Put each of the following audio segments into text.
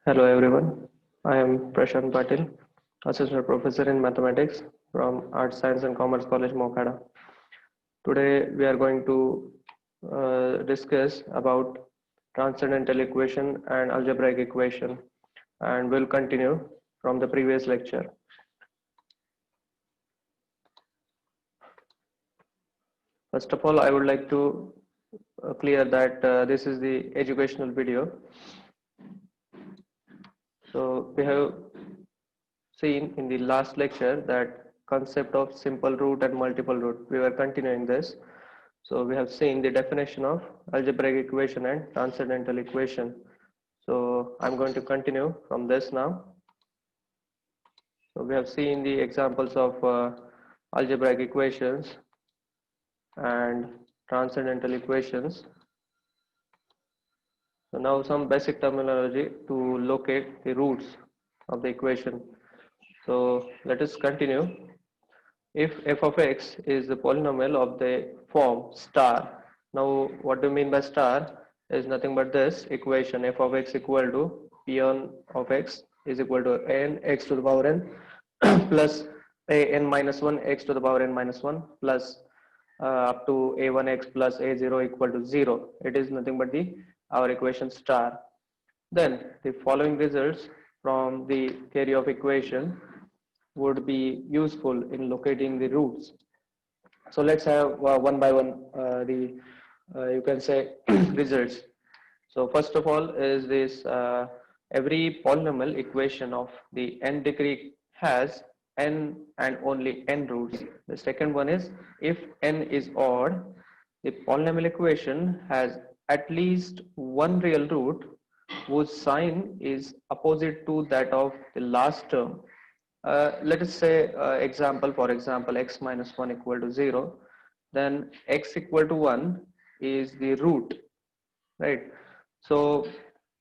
Hello everyone, I am Prashant Patil, Assistant Professor in Mathematics from Arts, Science and Commerce College, Mokhada. Today we are going to discuss about transcendental equation and algebraic equation, and we'll continue from the previous lecture. First of all, I would like to clear that this is the educational video. So we have seen in the last lecture that concept of simple root and multiple root. We were continuing this. So we have seen the definition of algebraic equation and transcendental equation. So I'm going to continue from this now. So we have seen the examples of algebraic equations and transcendental equations. So now some basic terminology to locate the roots of the equation. So let us continue. If f of x is the polynomial of the form star, now what do you mean by star is nothing but this equation f of x equal to p1 of x is equal to n x to the power n plus a n minus 1 x to the power n minus 1 plus up to a1x plus a0 equal to 0. It is nothing but the our equation star. Then the following results from the theory of equation would be useful in locating the roots. So let's have one by one the you can say results. So first of all is this every polynomial equation of the n degree has n and only n roots. The second one is if n is odd, the polynomial equation has at least one real root whose sign is opposite to that of the last term. Let us say example, for example, x minus 1 equal to 0, then x equal to 1 is the root, right? So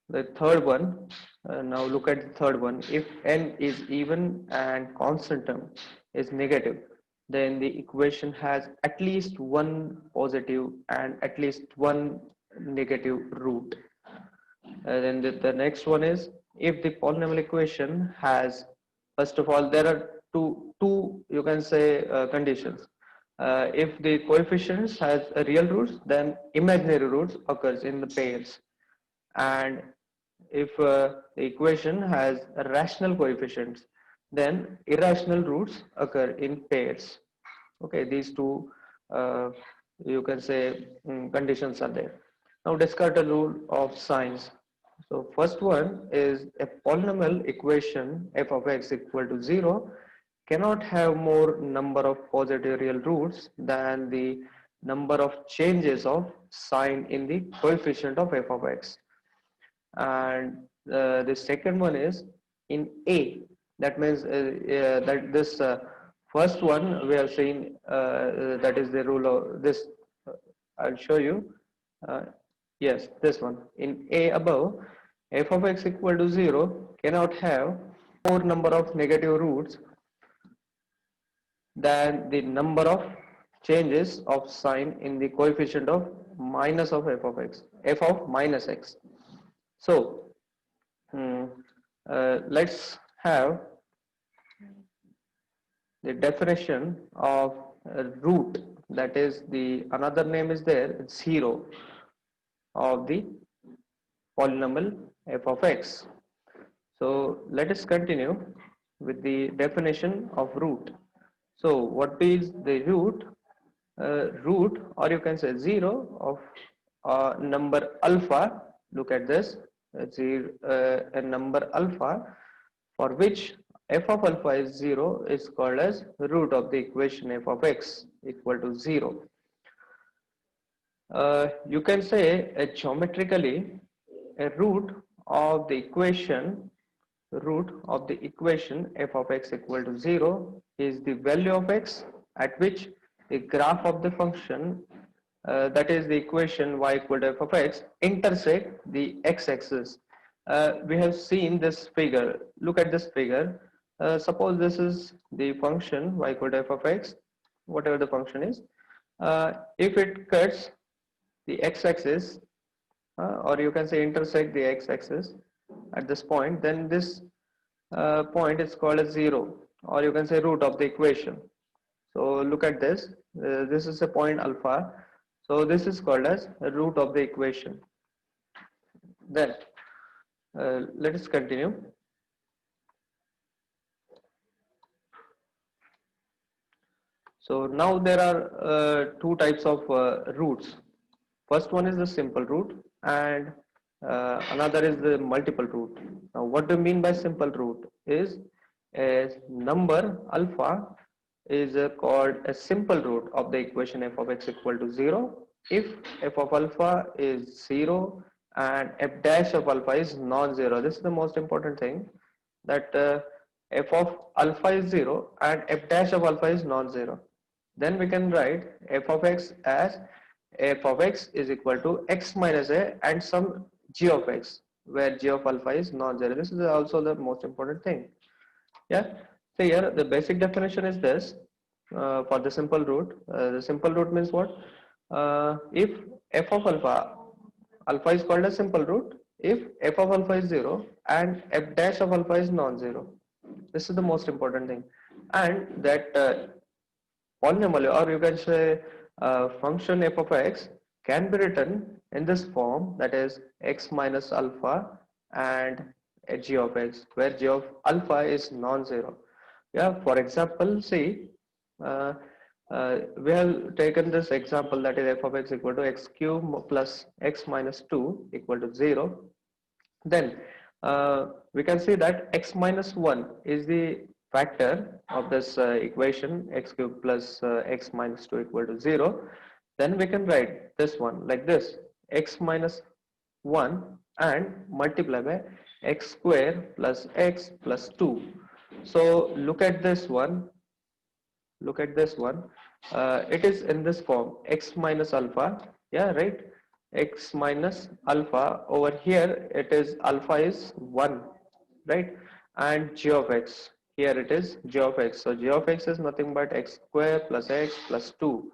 the third one, now look at the third one. If n is even and constant term is negative, then the equation has at least one positive and at least one negative root. Then the next one is if the polynomial equation has, first of all, there are two you can say conditions. If the coefficients has a real roots, then imaginary roots occurs in the pairs, and if the equation has rational coefficients, then irrational roots occur in pairs. Okay, these two you can say conditions are there. Now discard the rule of signs. So first one is a polynomial equation f of x equal to 0 cannot have more number of positive real roots than the number of changes of sign in the coefficient of f of x. And the second one is in a, that means that this first one we have seen that is the rule of this. I'll show you. uh, yes, this one in a above, f of x equal to 0 cannot have more number of negative roots than the number of changes of sign in the coefficient of minus of f of x, f of minus x. So let's have the definition of root, that is the another name is there, it's 0 of the polynomial f of x. So let us continue with the definition of root. So what is the root? Root, or you can say 0 of number alpha. Look at this, a number alpha for which f of alpha is 0 is called as root of the equation f of x equal to 0. You can say geometrically a root of the equation f of x equal to 0 is the value of x at which the graph of the function, that is the equation y equal to f of x, intersect the x-axis. We have seen this figure. Look at this figure. Suppose this is the function y equal to f of x, whatever the function is. If it cuts the x-axis, or you can say intersect the x-axis, at this point, then this point is called as 0, or you can say root of the equation. So look at this. This is a point alpha. So this is called as a root of the equation. Then let us continue. So now there are two types of roots. First one is the simple root, and another is the multiple root. Now what do you mean by simple root is a number alpha is called a simple root of the equation f of x equal to 0 if f of alpha is 0 and f dash of alpha is non-zero. This is the most important thing, that f of alpha is 0 and f dash of alpha is non-zero. Then we can write f of x as f of x is equal to x minus a and some g of x, where g of alpha is non-zero. This is also the most important thing. Yeah. So here the basic definition is this for the simple root. The simple root means what? If f of alpha, alpha is called a simple root if f of alpha is 0 and f dash of alpha is non-zero. This is the most important thing, and that polynomial, or you can say function f of x, can be written in this form, that is x minus alpha and a g of x, where g of alpha is non-zero. Yeah, for example, see, uh, we have taken this example, that is f of x equal to x cube plus x minus 2 equal to 0. Then we can see that x minus 1 is the factor of this equation, x cube plus x minus 2 equal to 0. Then we can write this one like this, x minus 1 and multiply by x square plus x plus 2. So look at this one, it is in this form, x minus alpha. Yeah, right, x minus alpha. Over here it is alpha is 1, right, and g of x, here it is g of x. So g of x is nothing but x square plus x plus 2,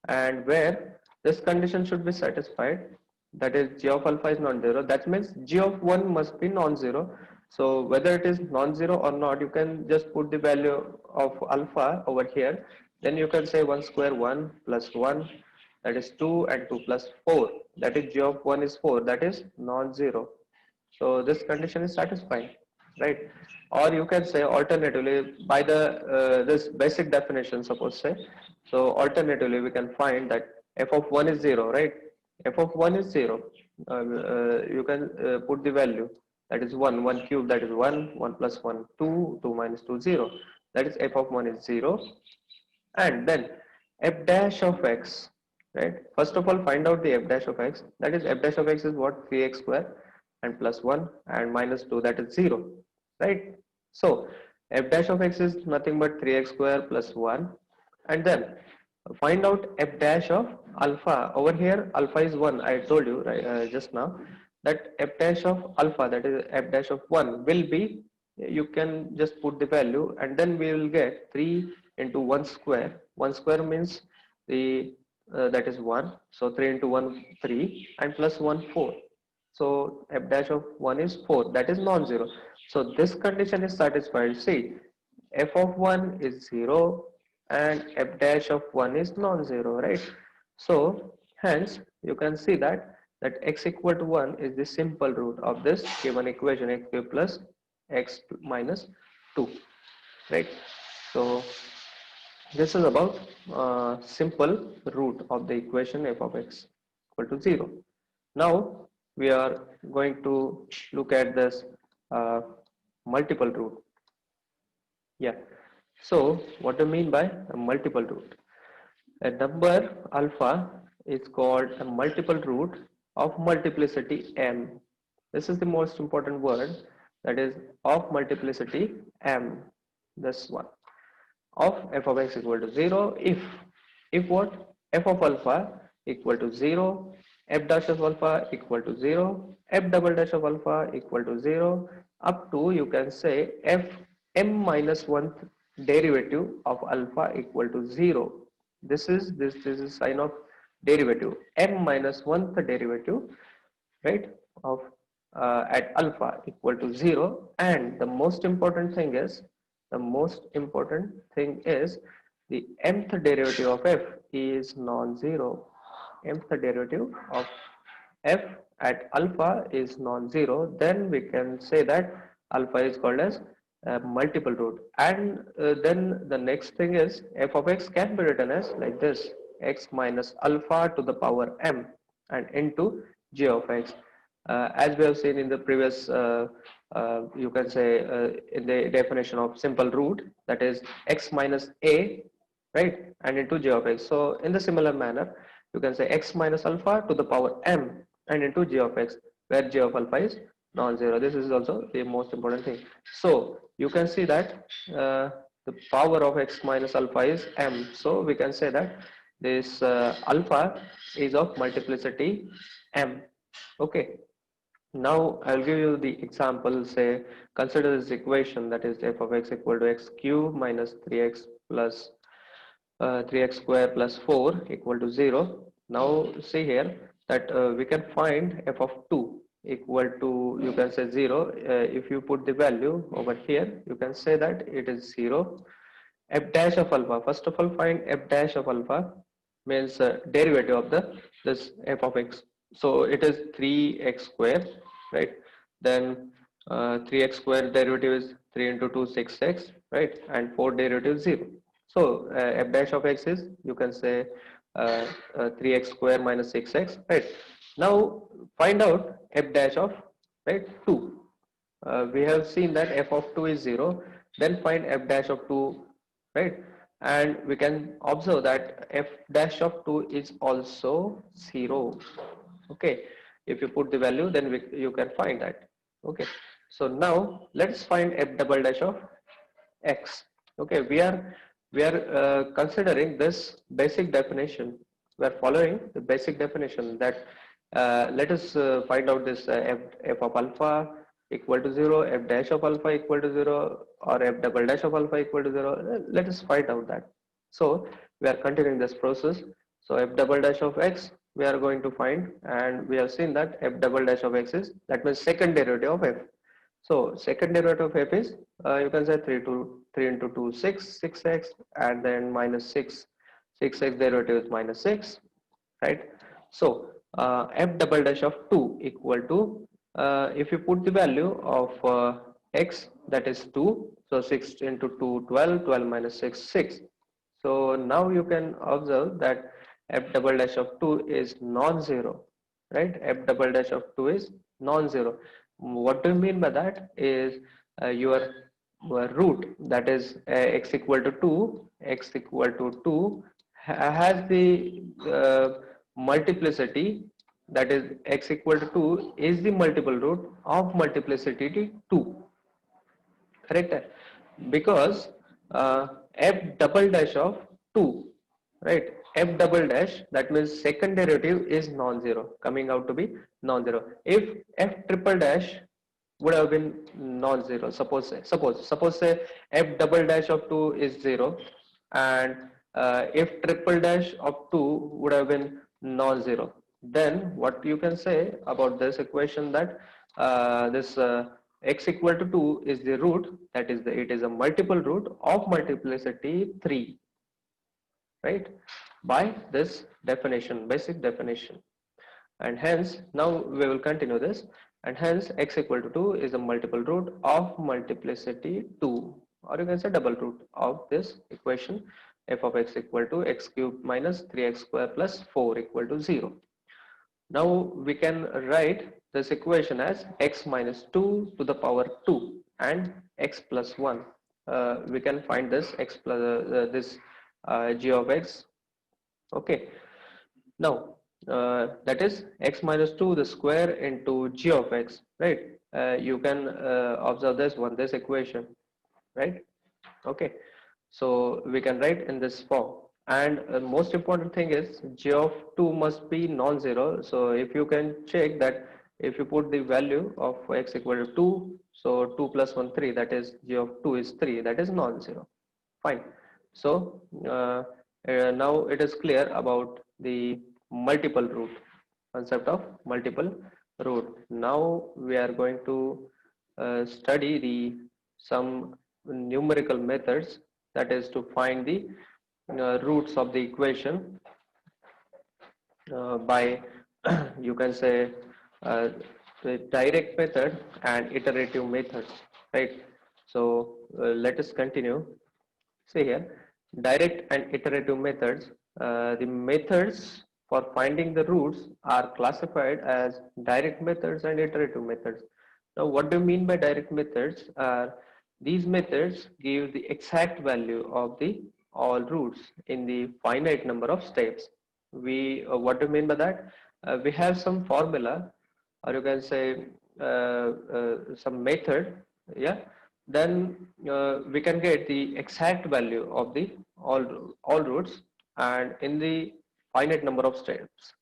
and where this condition should be satisfied, that is g of alpha is non-zero, that means g of 1 must be non-zero. So whether it is non-zero or not, you can just put the value of alpha over here. Then you can say 1 square 1 plus 1, that is 2, and 2 plus 4, that is g of 1 is 4, that is non-zero. So this condition is satisfying, right? Or you can say alternatively, by the this basic definition, suppose say, so alternatively we can find that f of 1 is 0, right? F of 1 is 0. You can put the value, that is 1, 1 cube, that is 1, 1 plus 1, 2, 2 minus 2, 0. That is f of 1 is 0. And then f dash of x, right? First of all, find out the f dash of x. That is, f dash of x is what? 3x square and plus 1 and minus 2, that is 0, right? So f dash of x is nothing but 3x square plus 1. And then find out f dash of alpha. Over here alpha is 1, I told you, right, just now, that f dash of alpha, that is f dash of 1, will be, you can just put the value, and then we will get 3 into 1 square. 1 square means the that is 1, so 3 into 1 3, and plus 1 4. So f dash of 1 is 4, that is non-zero. So this condition is satisfied. See, f of 1 is 0 and f dash of 1 is non-zero, right? So hence you can see that x equal to 1 is the simple root of this given equation, x cube plus x minus 2, right? So this is about simple root of the equation f of x equal to 0. Now we are going to look at this multiple root. Yeah. So what do you mean by a multiple root? A number alpha is called a multiple root of multiplicity m. This is the most important word, that is of multiplicity m. This one, of f of x equal to 0 if what? F of alpha equal to 0, f dash of alpha equal to 0, f double dash of alpha equal to 0, up to you can say f m minus 1 derivative of alpha equal to 0. This is sign of derivative, m minus 1th derivative, right, of at alpha equal to 0, and the most important thing is the mth derivative of f is non-zero. Mth derivative of f at alpha is non-zero, then we can say that alpha is called as a multiple root. And then the next thing is f of x can be written as like this: x minus alpha to the power m and into g of x. As we have seen in the previous, you can say, in the definition of simple root, that is x minus a, right, and into g of x. So in the similar manner, you can say x minus alpha to the power m and into g of x, where g of alpha is non-zero. This is also the most important thing. So you can see that the power of x minus alpha is m. So we can say that this alpha is of multiplicity m. Okay. Now I'll give you the example. Say, consider this equation, that is f of x equal to x cube minus 3x plus 3x square plus 4 equal to 0. Now see here that we can find f of 2 equal to, you can say, 0. If you put the value over here, you can say that it is 0. F dash of alpha, first of all find f dash of alpha, means derivative of the this f of x. So it is 3x square, right? Then 3x square derivative is 3 into 2 6x, right? And 4 derivative 0. So f dash of x is, you can say, 3x square minus 6x, right? Now find out f dash of, right, 2. We have seen that f of 2 is 0. Then find f dash of 2, right? And we can observe that f dash of 2 is also 0. Okay, if you put the value, then you can find that. Okay, so now let's find f double dash of x. Okay, we are considering this basic definition. We are following the basic definition that let us find out this f of alpha equal to 0, f dash of alpha equal to 0, or f double dash of alpha equal to 0. Let us find out that. So we are continuing this process. So f double dash of x we are going to find, and we have seen that f double dash of x is, that means second derivative of f. So second derivative of f is, you can say, 3 into 2 6 6x, and then minus 6 6x derivative is minus 6, right? So f double dash of 2 equal to, if you put the value of x, that is 2, so 6 into 2 12, 12 minus 6 6. So now you can observe that f double dash of 2 is non-zero, right? F double dash of 2 is non-zero. What do you mean by that? Is your root, that is x equal to 2, x equal to 2 has the multiplicity, that is x equal to 2 is the multiple root of multiplicity 2, correct? Because f double dash of 2, right, f double dash, that means second derivative is non-zero, coming out to be non-zero. If f triple dash would have been non-zero, suppose say f double dash of 2 is 0, and if triple dash of 2 would have been non-zero, then what you can say about this equation, that this x equal to 2 is the root, that is it is a multiple root of multiplicity 3, right, by this definition, basic definition. And hence now we will continue this, and hence x equal to 2 is a multiple root of multiplicity 2, or you can say double root of this equation, f of x equal to x cube minus 3x square plus 4 equal to 0. Now we can write this equation as x minus 2 to the power 2 and x plus 1. We can find this x plus this g of x. Okay, now that is x minus 2 the square into g of x, right? You can observe this equation, right? Okay, so we can write in this form. And most important thing is g of 2 must be non-zero. So if you can check that, if you put the value of x equal to 2, so 2 plus 1 3, that is g of 2 is 3, that is non-zero. Fine. So now it is clear about the multiple root, concept of multiple root. Now we are going to study the some numerical methods, that is to find the roots of the equation by you can say uh, the direct method and iterative methods, right? So let us continue. See here, direct and iterative methods. The methods for finding the roots are classified as direct methods and iterative methods. Now, what do you mean by direct methods? These methods give the exact value of the all roots in the finite number of steps. What do you mean by that? We have some formula, or you can say some method, yeah, then we can get the exact value of the all roots and in the finite number of steps.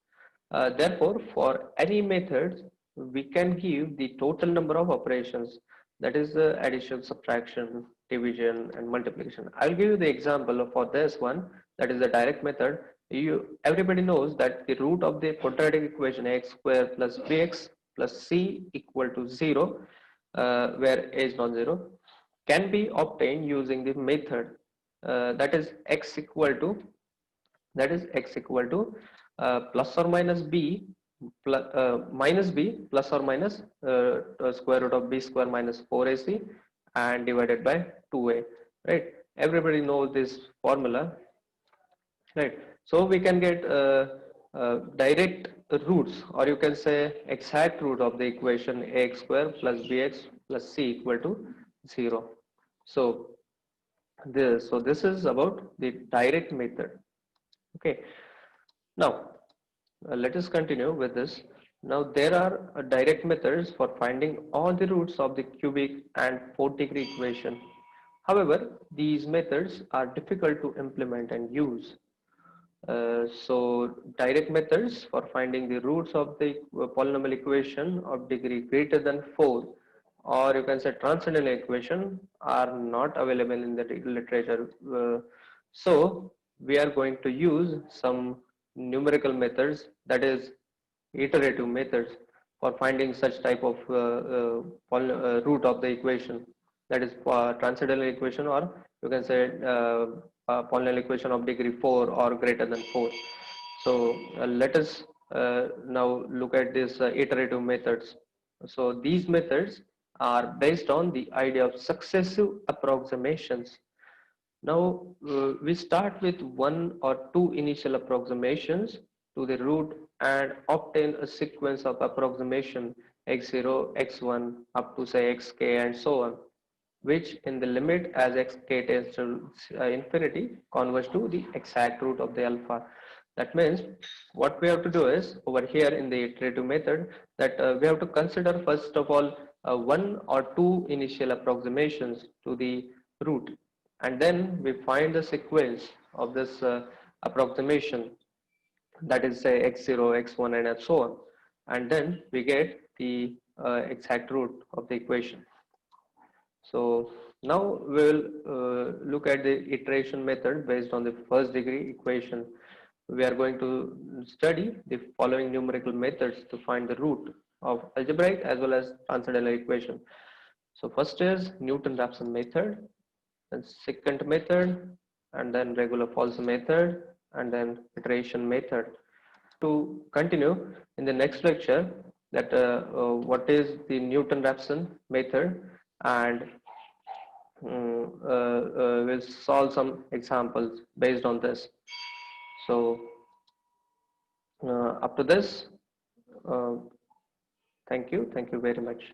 Therefore, for any method, we can give the total number of operations, that is the addition, subtraction, division, and multiplication. I'll give you the example for this one, that is the direct method. Everybody knows that the root of the quadratic equation x square plus bx plus c equal to 0, where a is non-zero, can be obtained using the method that is x equal to plus or minus b plus minus b plus or minus square root of b square minus 4ac and divided by 2a, right? Everybody knows this formula, right? So we can get direct roots, or you can say exact root of the equation ax square plus bx plus c equal to 0. So this is about the direct method. Okay, now let us continue with this. Now there are direct methods for finding all the roots of the cubic and fourth degree equation. However, these methods are difficult to implement and use. So direct methods for finding the roots of the polynomial equation of degree greater than 4, or you can say transcendental equation, are not available in the literature. So we are going to use some numerical methods, that is iterative methods, for finding such type of root of the equation, that is transcendental equation, or you can say polynomial equation of degree 4 or greater than 4. So let us now look at these iterative methods. So these methods are based on the idea of successive approximations. Now we start with one or two initial approximations to the root and obtain a sequence of approximation x0, x1 up to say xk and so on, which in the limit as xk tends to infinity converge to the exact root of the alpha. That means what we have to do is over here in the iterative method, that we have to consider first of all one or two initial approximations to the root, and then we find the sequence of this approximation, that is say x0, x1 and so on, and then we get the exact root of the equation. So now we will look at the iteration method based on the first degree equation. We are going to study the following numerical methods to find the root of algebraic as well as transcendental equation. So first is Newton-Raphson method, then secant method, and then regular false method, and then iteration method. To continue in the next lecture, that what is the Newton-Raphson method, and we'll solve some examples based on this. So up to this, thank you very much.